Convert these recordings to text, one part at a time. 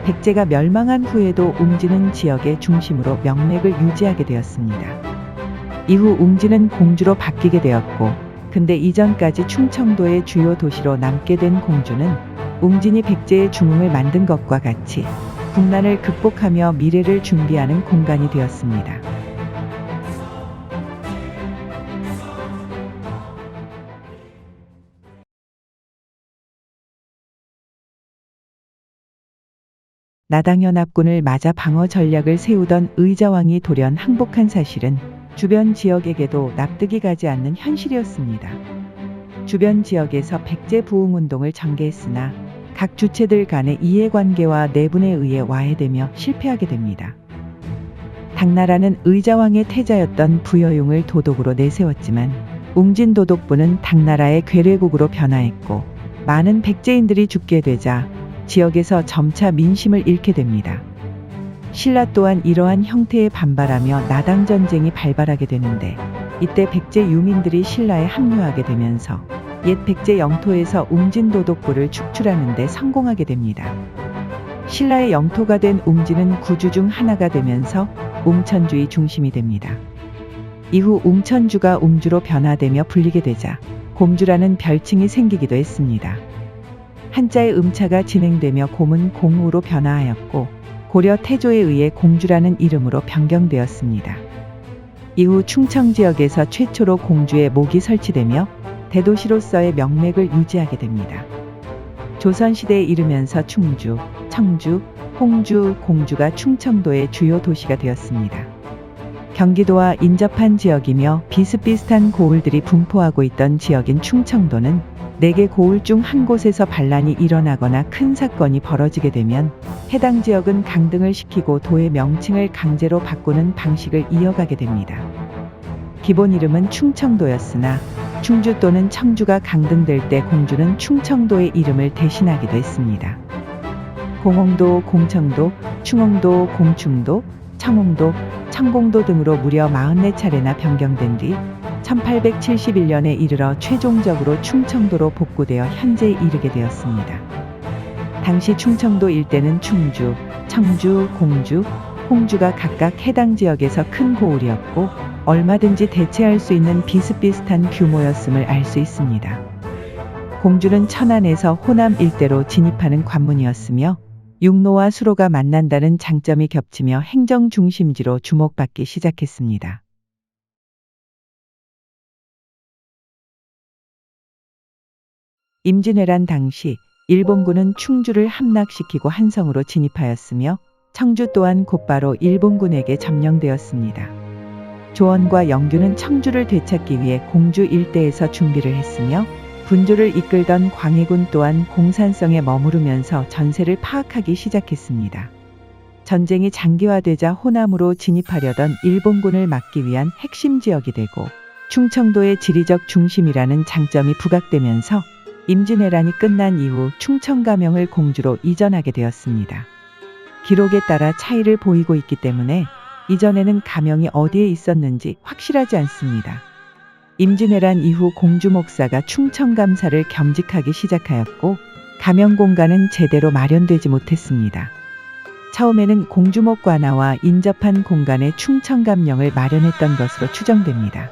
백제가 멸망한 후에도 웅진은 지역의 중심으로 명맥을 유지하게 되었습니다. 이후 웅진은 공주로 바뀌게 되었고, 근대 이전까지 충청도의 주요 도시로 남게 된 공주는 웅진이 백제의 중흥을 만든 것과 같이 국난을 극복하며 미래를 준비하는 공간이 되었습니다. 나당연합군을 맞아 방어 전략을 세우던 의자왕이 돌연 항복한 사실은 주변 지역에게도 납득이 가지 않는 현실이었습니다. 주변 지역에서 백제 부흥운동을 전개했으나 각 주체들 간의 이해관계와 내분에 의해 와해되며 실패하게 됩니다. 당나라는 의자왕의 태자였던 부여용을 도독으로 내세웠지만 웅진 도독부는 당나라의 괴뢰국으로 변화했고, 많은 백제인들이 죽게 되자 지역에서 점차 민심을 잃게 됩니다. 신라 또한 이러한 형태에 반발하며 나당전쟁이 발발하게 되는데, 이때 백제 유민들이 신라에 합류하게 되면서 옛 백제 영토에서 웅진 도독부를 축출하는 데 성공하게 됩니다. 신라의 영토가 된 웅진은 구주 중 하나가 되면서 웅천주의 중심이 됩니다. 이후 웅천주가 웅주로 변화되며 불리게 되자 곰주라는 별칭이 생기기도 했습니다. 한자의 음차가 진행되며 곰은 공우로 변화하였고, 고려 태조에 의해 공주라는 이름으로 변경되었습니다. 이후 충청 지역에서 최초로 공주의 목이 설치되며 대도시로서의 명맥을 유지하게 됩니다. 조선시대에 이르면서 충주, 청주, 홍주, 공주가 충청도의 주요 도시가 되었습니다. 경기도와 인접한 지역이며 비슷비슷한 고을들이 분포하고 있던 지역인 충청도는 4개 고을 중 한 곳에서 반란이 일어나거나 큰 사건이 벌어지게 되면 해당 지역은 강등을 시키고 도의 명칭을 강제로 바꾸는 방식을 이어가게 됩니다. 기본 이름은 충청도였으나 충주 또는 청주가 강등될 때 공주는 충청도의 이름을 대신하기도 했습니다. 공홍도, 공청도, 충홍도, 공충도, 청홍도, 청공도 등으로 무려 44차례나 변경된 뒤 1871년에 이르러 최종적으로 충청도로 복구되어 현재에 이르게 되었습니다. 당시 충청도 일대는 충주, 청주, 공주, 홍주가 각각 해당 지역에서 큰 고을이었고, 얼마든지 대체할 수 있는 비슷비슷한 규모였음을 알 수 있습니다. 공주는 천안에서 호남 일대로 진입하는 관문이었으며, 육로와 수로가 만난다는 장점이 겹치며 행정 중심지로 주목받기 시작했습니다. 임진왜란 당시 일본군은 충주를 함락시키고 한성으로 진입하였으며, 청주 또한 곧바로 일본군에게 점령되었습니다. 조원과 영규는 청주를 되찾기 위해 공주 일대에서 준비를 했으며, 분조를 이끌던 광해군 또한 공산성에 머무르면서 전세를 파악하기 시작했습니다. 전쟁이 장기화되자 호남으로 진입하려던 일본군을 막기 위한 핵심 지역이 되고, 충청도의 지리적 중심이라는 장점이 부각되면서 임진왜란이 끝난 이후 충청가명을 공주로 이전하게 되었습니다. 기록에 따라 차이를 보이고 있기 때문에 이전에는 가명이 어디에 있었는지 확실하지 않습니다. 임진왜란 이후 공주 목사가 충청감사를 겸직하기 시작하였고, 가명 공간은 제대로 마련되지 못했습니다. 처음에는 공주목 관아와 인접한 공간에 충청감령을 마련했던 것으로 추정됩니다.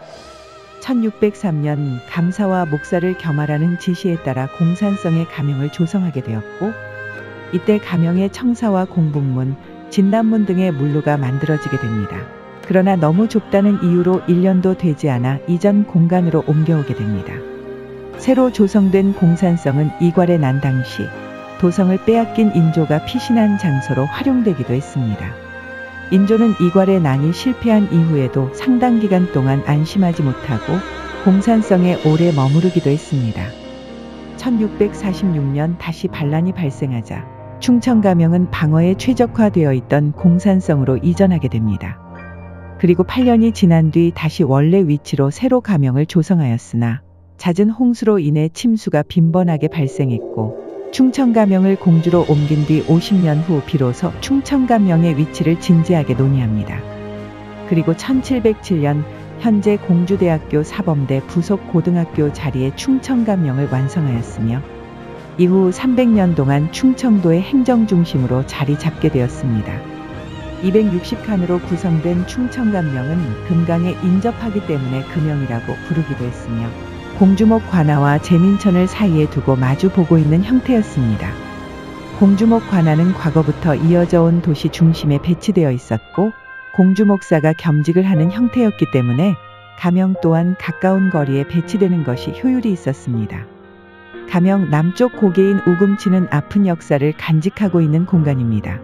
1603년 감사와 목사를 겸하라는 지시에 따라 공산성의 가명을 조성하게 되었고, 이때 가명의 청사와 공북문, 진단문 등의 물루가 만들어지게 됩니다. 그러나 너무 좁다는 이유로 1년도 되지 않아 이전 공간으로 옮겨오게 됩니다. 새로 조성된 공산성은 이괄의 난 당시 도성을 빼앗긴 인조가 피신한 장소로 활용되기도 했습니다. 인조는 이괄의 난이 실패한 이후에도 상당 기간 동안 안심하지 못하고 공산성에 오래 머무르기도 했습니다. 1646년 다시 반란이 발생하자 충청가명은 방어에 최적화되어 있던 공산성으로 이전하게 됩니다. 그리고 8년이 지난 뒤 다시 원래 위치로 새로 가명을 조성하였으나 잦은 홍수로 인해 침수가 빈번하게 발생했고, 충청가명을 공주로 옮긴 뒤 50년 후 비로소 충청가명의 위치를 진지하게 논의합니다. 그리고 1707년 현재 공주대학교 사범대 부속 고등학교 자리에 충청가명을 완성하였으며, 이후 300년 동안 충청도의 행정 중심으로 자리 잡게 되었습니다. 260칸으로 구성된 충청감명은 금강에 인접하기 때문에 금영이라고 부르기도 했으며 공주목 관아와 제민천을 사이에 두고 마주 보고 있는 형태였습니다. 공주목 관아는 과거부터 이어져 온 도시 중심에 배치되어 있었고 공주목사가 겸직을 하는 형태였기 때문에 가명 또한 가까운 거리에 배치되는 것이 효율이 있었습니다. 가명 남쪽 고개인 우금치는 아픈 역사를 간직하고 있는 공간입니다.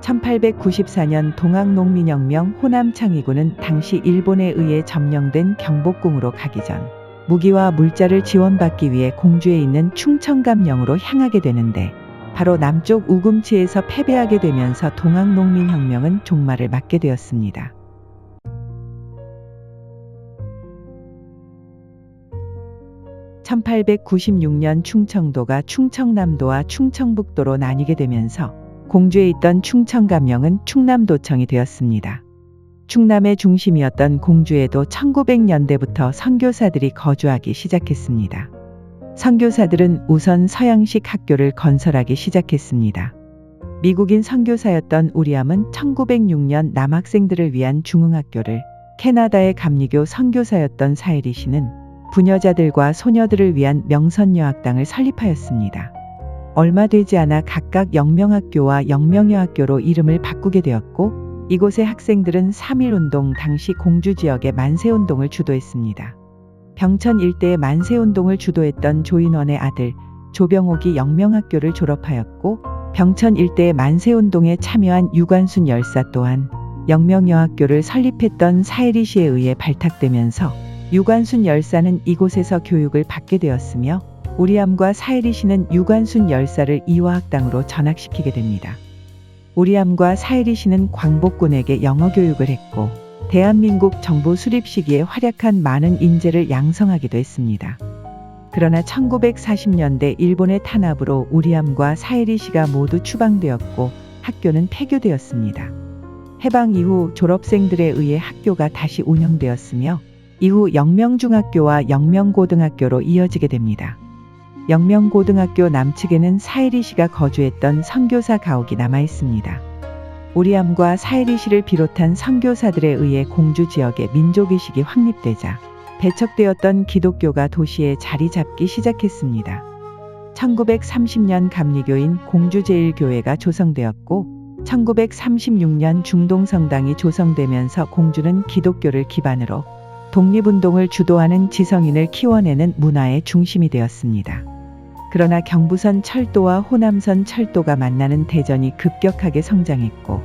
1894년 동학농민혁명 호남 창의군은 당시 일본에 의해 점령된 경복궁으로 가기 전 무기와 물자를 지원받기 위해 공주에 있는 충청감령으로 향하게 되는데 바로 남쪽 우금치에서 패배하게 되면서 동학농민혁명은 종말을 맞게 되었습니다. (1896년) 충청도가 충청남도와 충청북도로 나뉘게 되면서 공주에 있던 충청감령은 충남도청이 되었습니다. 충남의 중심이었던 공주에도 1900년대부터 선교사들이 거주하기 시작했습니다. 선교사들은 우선 서양식 학교를 건설하기 시작했습니다. 미국인 선교사였던 우리함은 1906년 남학생들을 위한 중흥학교를, 캐나다의 감리교 선교사였던 사이리 씨는 부녀자들과 소녀들을 위한 명선여학당을 설립하였습니다. 얼마 되지 않아 각각 영명학교와 영명여학교로 이름을 바꾸게 되었고 이곳의 학생들은 3.1운동 당시 공주 지역의 만세운동을 주도했습니다. 병천 일대의 만세운동을 주도했던 조인원의 아들 조병옥이 영명학교를 졸업하였고 병천 일대의 만세운동에 참여한 유관순 열사 또한 영명여학교를 설립했던 사이리 씨에 의해 발탁되면서 유관순 열사는 이곳에서 교육을 받게 되었으며 우리함과 사이리 씨는 유관순 열사를 이화학당으로 전학시키게 됩니다. 우리함과 사이리 씨는 광복군에게 영어 교육을 했고 대한민국 정부 수립 시기에 활약한 많은 인재를 양성하기도 했습니다. 그러나 1940년대 일본의 탄압으로 우리함과 사이리 씨가 모두 추방되었고 학교는 폐교되었습니다. 해방 이후 졸업생들에 의해 학교가 다시 운영되었으며 이후 영명중학교와 영명고등학교로 이어지게 됩니다. 영명고등학교 남측에는 사이리 씨가 거주했던 선교사 가옥이 남아 있습니다. 우리함과 사이리 씨를 비롯한 선교사들에 의해 공주 지역의 민족의식이 확립되자 배척되었던 기독교가 도시에 자리 잡기 시작했습니다. 1930년 감리교인 공주제일교회가 조성되었고 1936년 중동성당이 조성되면서 공주는 기독교를 기반으로 독립운동을 주도하는 지성인을 키워내는 문화의 중심이 되었습니다. 그러나 경부선 철도와 호남선 철도가 만나는 대전이 급격하게 성장했고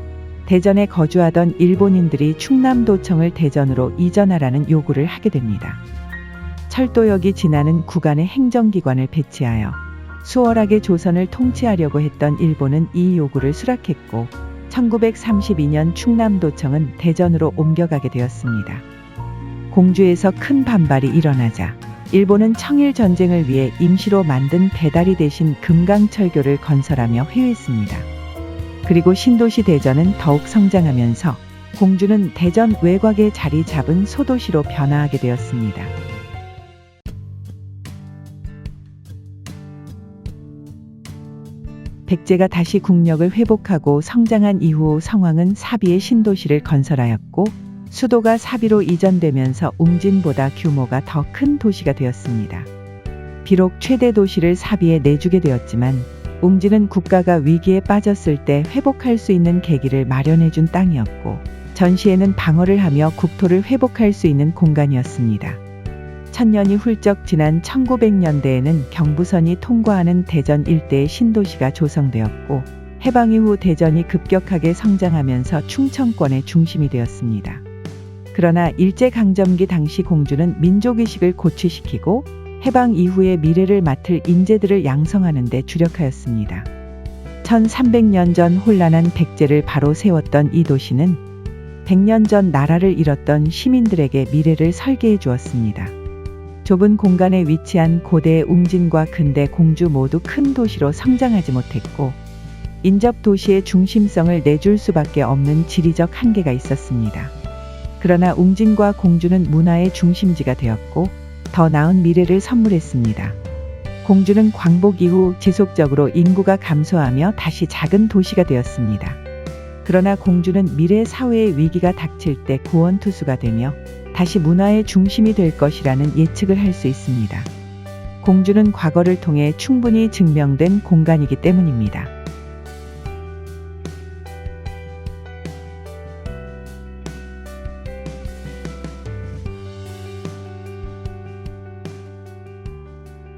대전에 거주하던 일본인들이 충남도청을 대전으로 이전하라는 요구를 하게 됩니다. 철도역이 지나는 구간에 행정기관을 배치하여 수월하게 조선을 통치하려고 했던 일본은 이 요구를 수락했고 1932년 충남도청은 대전으로 옮겨가게 되었습니다. 공주에서 큰 반발이 일어나자 일본은 청일전쟁을 위해 임시로 만든 배다리 대신 금강철교를 건설하며 회유했습니다. 그리고 신도시 대전은 더욱 성장하면서 공주는 대전 외곽에 자리 잡은 소도시로 변화하게 되었습니다. 백제가 다시 국력을 회복하고 성장한 이후 성왕은 사비의 신도시를 건설하였고 수도가 사비로 이전되면서 웅진보다 규모가 더 큰 도시가 되었습니다. 비록 최대 도시를 사비에 내주게 되었지만 웅진은 국가가 위기에 빠졌을 때 회복할 수 있는 계기를 마련해준 땅이었고 전시에는 방어를 하며 국토를 회복할 수 있는 공간이었습니다. 1000년이 훌쩍 지난 1900년대에는 경부선이 통과하는 대전 일대의 신도시가 조성되었고 해방 이후 대전이 급격하게 성장하면서 충청권의 중심이 되었습니다. 그러나 일제강점기 당시 공주는 민족의식을 고취시키고 해방 이후의 미래를 맡을 인재들을 양성하는 데 주력하였습니다. 1300년 전 혼란한 백제를 바로 세웠던 이 도시는 100년 전 나라를 잃었던 시민들에게 미래를 설계해 주었습니다. 좁은 공간에 위치한 고대의 웅진과 근대 공주 모두 큰 도시로 성장하지 못했고 인접 도시의 중심성을 내줄 수밖에 없는 지리적 한계가 있었습니다. 그러나 웅진과 공주는 문화의 중심지가 되었고 더 나은 미래를 선물했습니다. 공주는 광복 이후 지속적으로 인구가 감소하며 다시 작은 도시가 되었습니다. 그러나 공주는 미래 사회의 위기가 닥칠 때 구원투수가 되며 다시 문화의 중심이 될 것이라는 예측을 할 수 있습니다. 공주는 과거를 통해 충분히 증명된 공간이기 때문입니다.